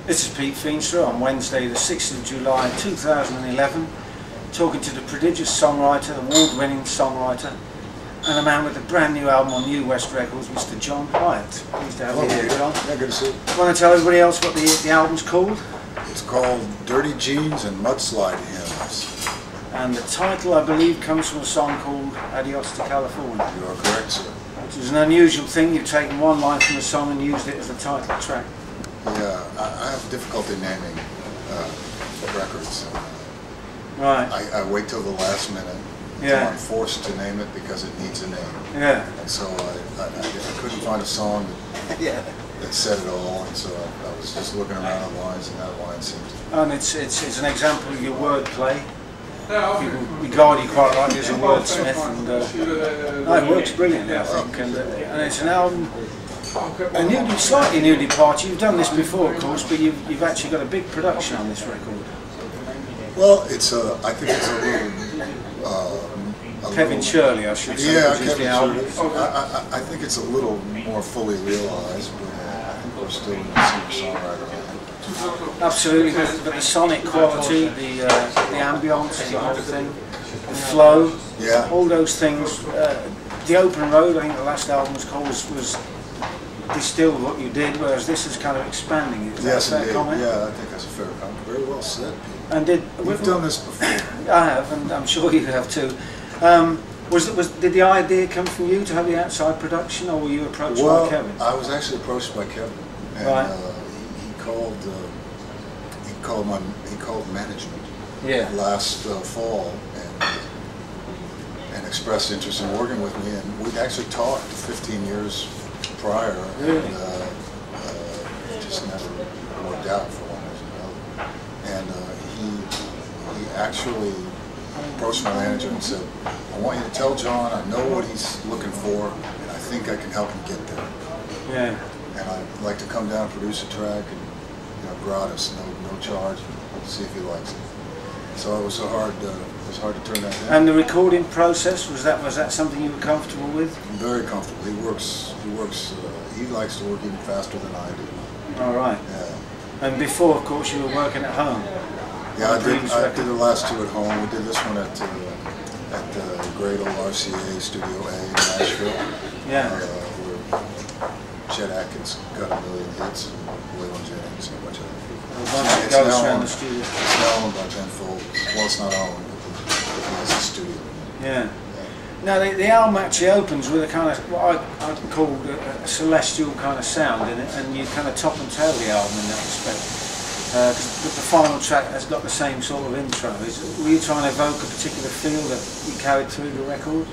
This is Pete Feenstra on Wednesday the 6th of July 2011, talking to the prodigious songwriter, award-winning songwriter, and a man with a brand new album on New West Records, Mr. John Hiatt. Pleased to have you here, John. Yeah, good to see you. Want to tell everybody else what the album's called? It's called Dirty Jeans and Mudslide Hymns. And the title, I believe, comes from a song called Adios to California. You are correct, sir. Which is an unusual thing. You've taken one line from a song and used it as the title track. Yeah, I have difficulty naming records. Right. I wait till the last minute until I'm forced to name it because it needs a name. Yeah. And so I couldn't find a song that said it all, and so I was just looking around on lines, and that line seemed to... And it's an example of your wordplay. People regard you quite rightly as a wordsmith, and no, it works brilliantly, I think. And it's an album, slightly new departure. You've done this before, of course, but you've actually got a big production on this record. Well, I think it's a little... Kevin Shirley, I should say. Yeah, Kevin Shirley. I think it's a little more fully realized, but I think we're still in the singer-songwriter. Absolutely, but the sonic quality, the ambience, the whole thing, the flow, all those things. The Open Road, I think the last album was called, was distilled what you did, whereas this is kind of expanding it. Is yes, that a fair comment? Yeah, I think that's a fair comment. Very well said, Pete. And You've done this before. I have, and I'm sure you have too. Did the idea come from you to have the outside production, or were you approached by Kevin? I was actually approached by Kevin, and he called management last fall and expressed interest in working with me, and we'd actually talked 15 years prior, and it just never worked out for one reason or another. And he actually approached my manager and said, "I want you to tell John I know what he's looking for, and I think I can help him get there. Yeah. And I'd like to come down and produce a track, and gratis, no charge, and see if he likes it." So it was hard to turn that down. And the recording process, was that something you were comfortable with? Very comfortable. He works. He likes to work even faster than I do. All right. Yeah. And before, of course, you were working at home. Yeah, I did the last two at home. We did this one at the great old RCA Studio A in Nashville. Yeah. Where Chet Atkins got a million hits, and Waylon Jennings and a bunch of It's now owned by Ben Folds. Well, it's not owned, but it has a studio. Yeah. Now the album actually opens with a kind of what I called a celestial kind of sound in it, and you kind of top and tail the album in that respect. Because the final track has got the same sort of intro. Were you trying to evoke a particular feel that you carried through the record?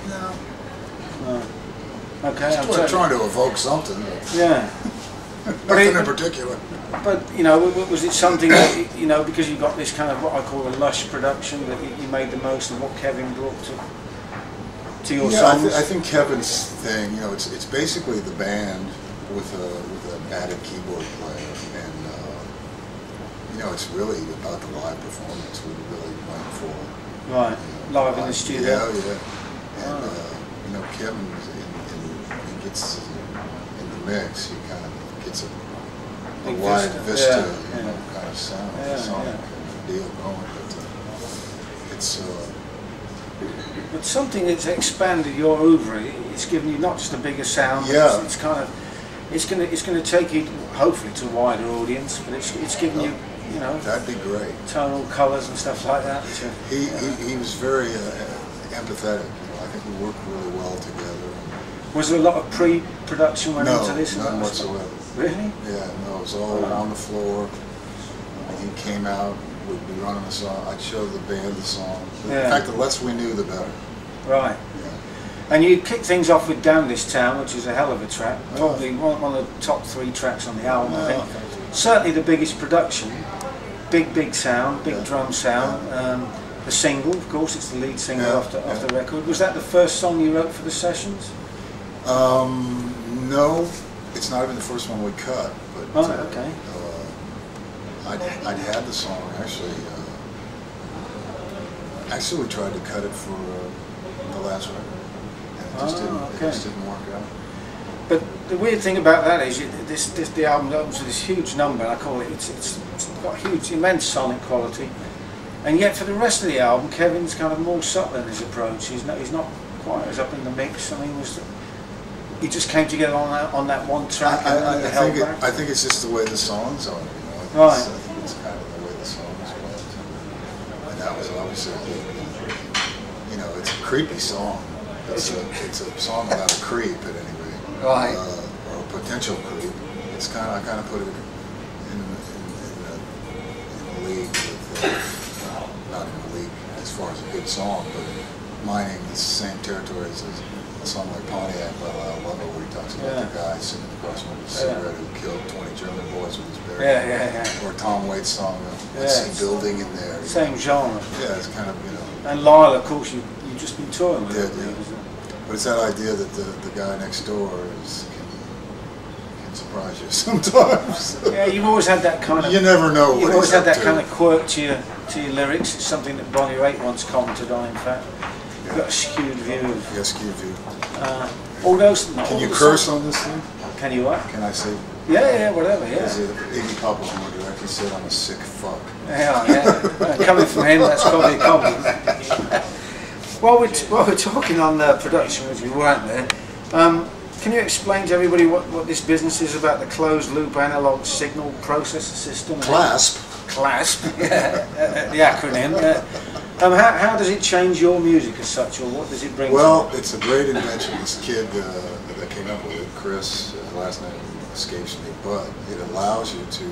No. No. Okay. I'm trying to evoke something. Yeah. Nothing in particular. But was it something that because you got this kind of what I call a lush production, that you made the most of what Kevin brought to your songs? I think Kevin's thing, it's basically the band with an added keyboard player, and it's really about the live performance we really went for. Right, live in the studio. Yeah. And Kevin, when he gets in the mix, he kind of gets a wide vista, kind of sound, sonic deal going. But it's but something that's expanded your oeuvre. It's given you not just a bigger sound. Yeah. It's kind of it's going to take you hopefully to a wider audience. But it's given you that'd be great. Tonal colours and stuff like that. He was very empathetic. I think we worked really well together. Was there a lot of pre-production went into this? No, none whatsoever. Really? Yeah, no, it was all on the floor. When he came out, we'd be running the song. I'd show the band the song. In fact, the less we knew, the better. Right. Yeah. And you kicked things off with Down This Town, which is a hell of a track. Probably one of the top 3 tracks on the album, I think. Certainly the biggest production. Big sound, big drum sound. The single, of course, it's the lead single off the record. Was that the first song you wrote for the sessions? No, it's not even the first one we cut. But okay. I'd had the song actually. Actually, we tried to cut it for the last record, and it just didn't work out. But the weird thing about that is the album opens with this huge number, and I call it, it's got huge, immense sonic quality. And yet for the rest of the album, Kevin's kind of more subtle in his approach. He's not quite as up in the mix. I mean, he just came together on that one track. I think it's just the way the songs are. You know? Right. I think it's kind of the way the songs went. And that was obviously a big, you know, it's a creepy song. It's a song about a creep at any rate. Right. Or a potential creep. It's kind of, I kind of put it in a league with, not in a league as far as a good song, but mining the same territory as a song like Pontiac by Lyle Lovell, where he talks about the guy sitting across from a cigarette who killed 20 German boys with his barrel. Or Tom Waits' song, I see building in there. Same genre. Yeah, it's kind of, you know. And Lyle, of course, you've just been touring with him. But it's that idea that the guy next door can surprise you sometimes. Yeah, you've always had that kind of. You never know. You've always had that kind of quirk to your lyrics. It's something that Bonnie Raitt once commented on. In fact, you've got a skewed view of. Yeah, skewed view. All those. Can you curse on this thing? Can you what? Can I say? Yeah, whatever. Yeah. Iggy Pop was more direct. He said, "I'm a sick fuck." Yeah. Coming from him, that's probably a compliment. While we're talking on production, which we weren't there, can you explain to everybody what this business is about, the closed loop analog signal processor system? CLASP. CLASP, yeah, the acronym. How does it change your music as such, or what does it bring? Well, it's a great invention. This kid that came up with it, Chris, his last name escapes me, but it allows you to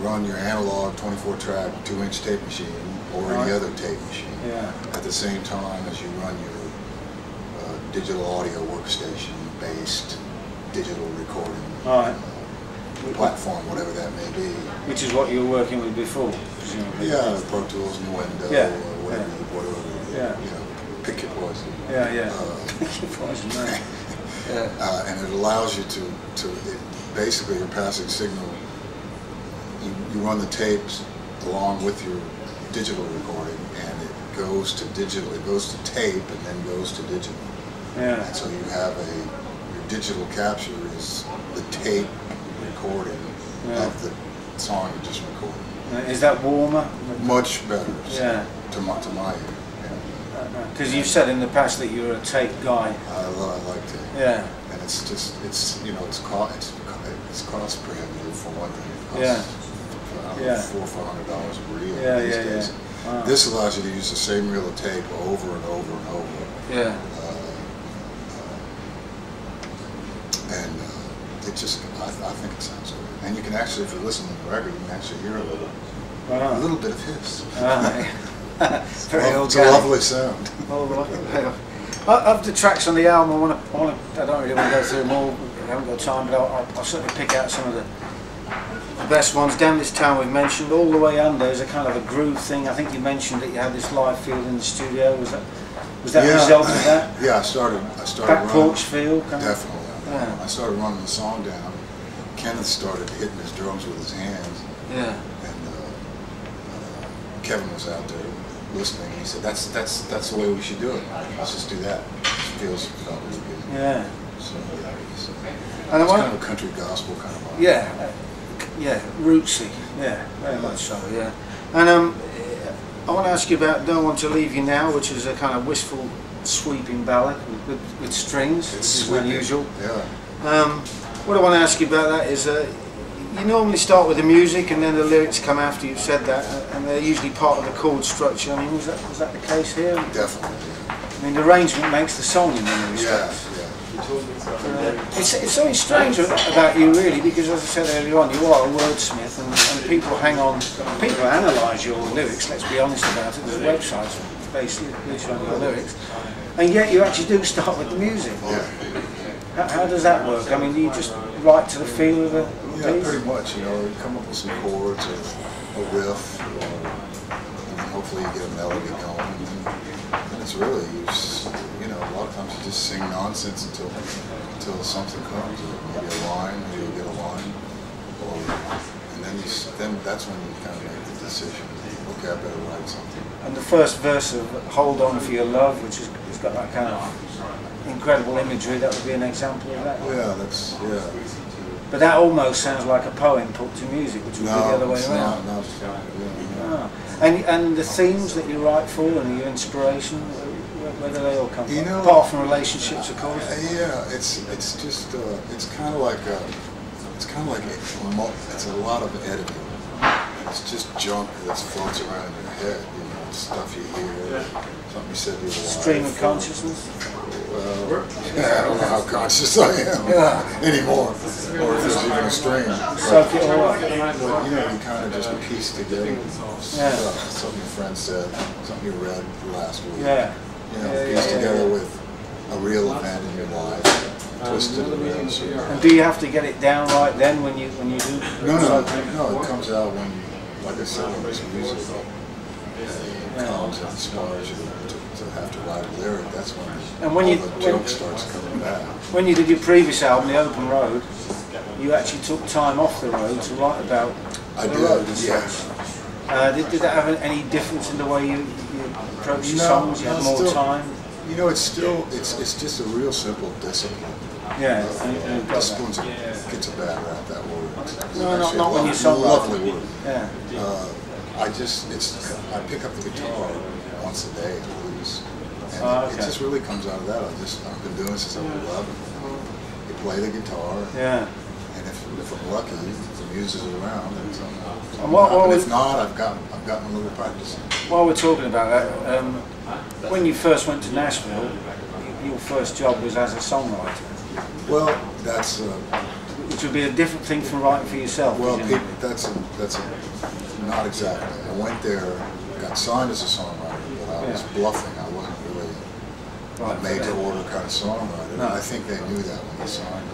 run your analog 24-track 2-inch tape machine or any other tape machine at the same time as you run your digital audio workstation-based digital recording platform, whatever that may be. Which is what you were working with before, presumably. Yeah, Pro Tools, Nuendo, or whatever. You know, pick your poison. Pick your poison, right. And it allows you to basically you're passing signal. You run the tapes along with your digital recording, and it goes to digital. It goes to tape, and then goes to digital. Yeah. And so you have your digital capture is the tape recording of the song you just recorded. Is that warmer? Much better. Yeah. To my ear. Because you've said in the past that you're a tape guy. I like tape. Yeah. And it's you know it's cost prohibitive for one thing. It costs, $400 or $500 a reel these days. Wow. This allows you to use the same reel of tape over and over and over. Yeah. And it just, I think it sounds good. And you can actually, if you listen to the record, you can actually hear a little bit of hiss. Very old it's a lovely sound. Of the tracks on the album, I don't really want to go through them all. We haven't got time, but I'll certainly pick out some of the best ones. Down This Town we've mentioned. All the Way Under is a kind of a groove thing. I think you mentioned that you had this live field in the studio. Was that a result of that? Yeah, I started back porch feel. Definitely. I started running the song down. Kenneth started hitting his drums with his hands. Yeah. And Kevin was out there listening. And he said, "That's the way we should do it. Let's just do that. It felt really good." Yeah. So and it's kind of a country gospel kind of vibe. Yeah, rootsy. Yeah, very much so. Yeah. And I want to ask you about "Don't Want to Leave You Now," which is a kind of wistful, sweeping ballad with strings. It's unusual. Yeah. What I want to ask you about that is, you normally start with the music and then the lyrics come after you've said that, and they're usually part of the chord structure. I mean, was that the case here? Definitely. I mean, the arrangement makes the song in many respects. It's something strange about you, really, because as I said earlier on, you are a wordsmith, and people analyse your lyrics. Let's be honest about it. There's websites based on your lyrics, and yet you actually do start with the music. How does that work? I mean, do you just write to the feel of the piece? Pretty much. You know, you come up with some chords or a riff, and then hopefully you get a melody going. And it's really, you know, a lot of times you just sing nonsense until something comes, or maybe a line, maybe you'll get a line, and then that's when you kind of make the decision. okay, I better write something. And the first verse of "Hold On for Your Love," which has got that kind of incredible imagery, that would be an example of that. Yeah, that's But that almost sounds like a poem put to music, which would be the other way around. No, And the themes that you write for and your inspiration, where do they all come from? You know, apart from relationships, of course. Yeah, it's just it's kind of like it's a lot of editing. It's just junk that floats around in your head. You know, stuff you hear, something you said to your wife. Stream of consciousness. Well, I don't know how conscious I am anymore, or if there's even a stream. But you know, you kind of just piece together stuff. Something your friend said, something you read last week. You know, piece together with a real event in your life, twisted around. And do you have to get it down right then when you do? No. It comes out when, like I said, when it's music comes and inspires you to have to write a lyric. That's when the joke starts coming back. When you did your previous album, The Open Road, you actually took time off the road to write about the road as such. Did that have any difference in the way you approach your songs? You had more time? You know, it's just a real simple discipline. Yeah, discipline gets a bad rap, that word. No, not when you song. Lovely word. Yeah. I pick up the guitar once a day at least. And it just really comes out of that. I've been doing it since I was 11. You play the guitar. Yeah. And if I'm lucky, the muse is around. And if not, I've gotten a little practice. While we're talking about that, when you first went to Nashville, your first job was as a songwriter. Well, that's which would be a different thing from writing for yourself. Well, that's not exactly. I went there, got signed as a songwriter, but I was bluffing. I wasn't really a made-to-order kind of songwriter. No. And I think they knew that when they signed me.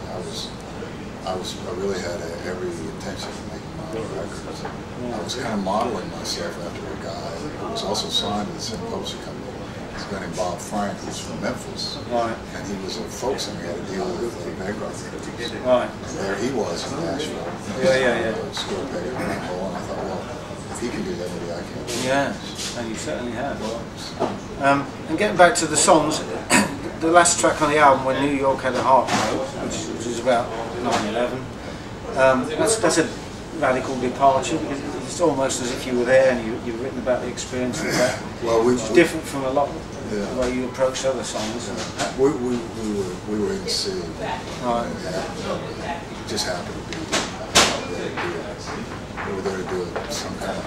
I really had every intention of making my own records. I was kind of modeling myself after a guy who was also signed to the same publishing company. This guy named Bob Frank, who's from Memphis, and he was a folk singer. He had to deal with bankruptcy. And there he was in Nashville. Score paid and I thought, well, if he can do that, maybe I can. Yeah, and you certainly have. And getting back to the songs, the last track on the album, When New York Had a Heartbreak, which is about 9/11, that's a radical departure, because it's almost as if you were there and you've written about the experience of that. Well, it's different from a lot of the way you approach other songs. We were in the city. Right. It just happened to be. We were there to do some kind of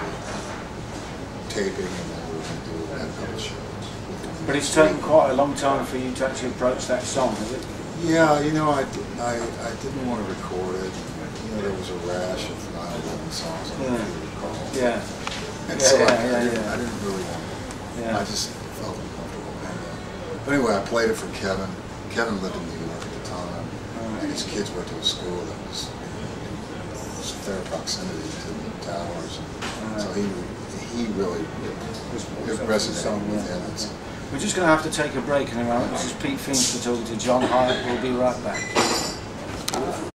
taping, and then we were going to do a couple of shows. But it's taken quite a long time for you to actually approach that song, has it? Yeah, you know, I didn't want to record it. You know, there was a rash of 9/11 songs I don't recall. And so I didn't really want it. I just felt uncomfortable. But anyway, I played it for Kevin. Kevin lived in New York at the time, and his kids went to a school that was in fair proximity to the towers. So he really resonated with him. We're just going to have to take a break in a moment. This is Pete Feenstra talking to John Hiatt. We'll be right back.